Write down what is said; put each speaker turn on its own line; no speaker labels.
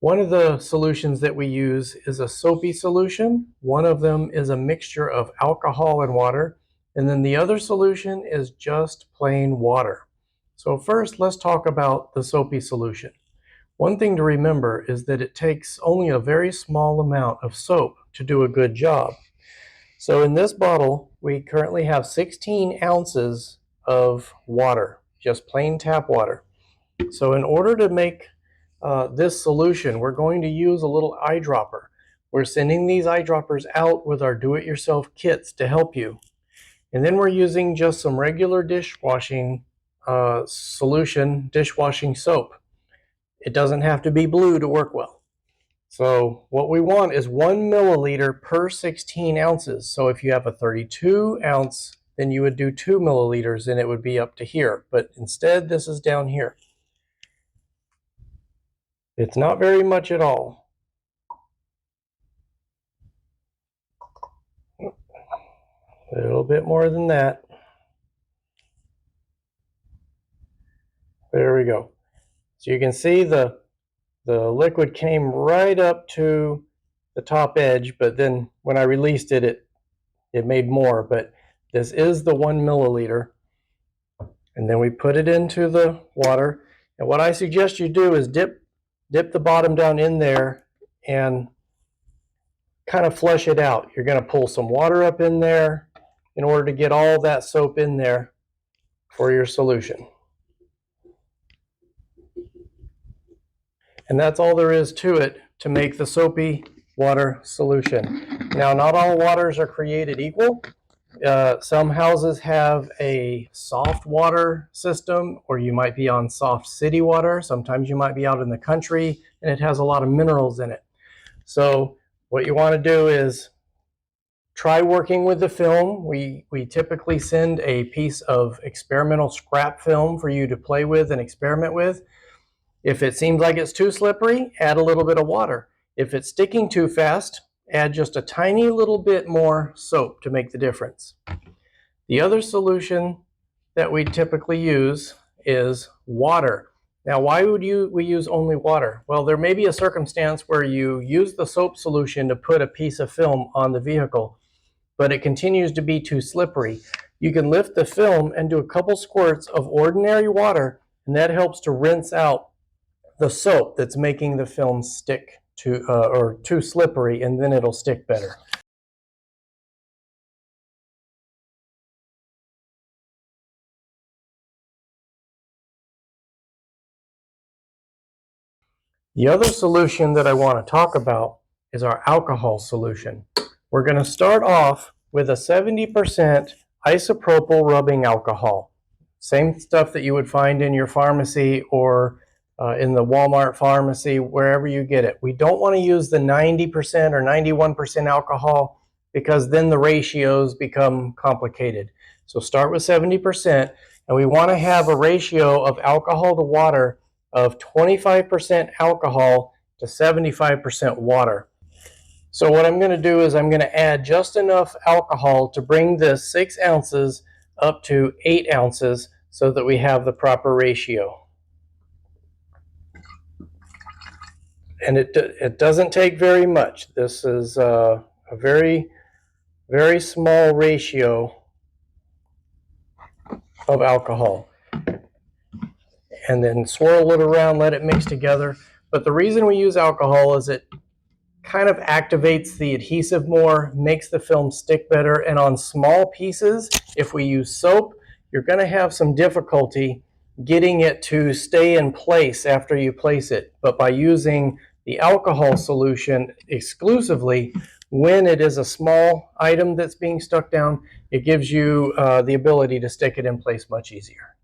One of the solutions that we use is a soapy solution. One of them is a mixture of alcohol and water, and then the other solution is just plain water. So first, let's talk about the soapy solution. One thing to remember is that it takes only a very small amount of soap to do a good job. So in this bottle, we currently have 16 ounces of water, just plain tap water. So in order to make this solution, we're going to use a little eyedropper. We're sending these eyedroppers out with our do-it-yourself kits to help you. And then we're using just some regular dishwashing solution, dishwashing soap. It doesn't have to be blue to work well. So what we want is 1 milliliter per 16 ounces. So if you have a 32 ounce, then you would do 2 milliliters and it would be up to here. But instead, this is down here. It's not very much at all. A little bit more than that. There we go. So you can see the liquid came right up to the top edge, but then when I released it, it made more. But this is the 1 milliliter. And then we put it into the water. And what I suggest you do is dip the bottom down in there and kind of flush it out. You're going to pull some water up in there in order to get all that soap in there for your solution. And that's all there is to it to make the soapy water solution. Now, not all waters are created equal. Some houses have a soft water system, or you might be on soft city water. Sometimes you might be out in the country and it has a lot of minerals in it. So what you want to do is try working with the film. We typically send a piece of experimental scrap film for you to play with and experiment with. If it seems like it's too slippery, add a little bit of water. If it's sticking too fast, add just a tiny little bit more soap to make the difference. The other solution that we typically use is water. Now, why would we use only water? Well, there may be a circumstance where you use the soap solution to put a piece of film on the vehicle, but it continues to be too slippery. You can lift the film and do a couple squirts of ordinary water, and that helps to rinse out the soap that's making the film stick to or too slippery, and then it'll stick better. The other solution that I want to talk about is our alcohol solution. We're going to start off with a 70% isopropyl rubbing alcohol. Same stuff that you would find in your pharmacy or in the Walmart pharmacy, wherever you get it. We don't want to use the 90% or 91% alcohol because then the ratios become complicated. So start with 70%, and we want to have a ratio of alcohol to water of 25% alcohol to 75% water. So what I'm going to do is I'm going to add just enough alcohol to bring this 6 ounces up to 8 ounces so that we have the proper ratio. And it doesn't take very much. This is a very, very small ratio of alcohol. And then swirl it around, let it mix together. But the reason we use alcohol is it kind of activates the adhesive more, makes the film stick better. And on small pieces, if we use soap, you're going to have some difficulty getting it to stay in place after you place it. But by using the alcohol solution exclusively, when it is a small item that's being stuck down, it gives you the ability to stick it in place much easier.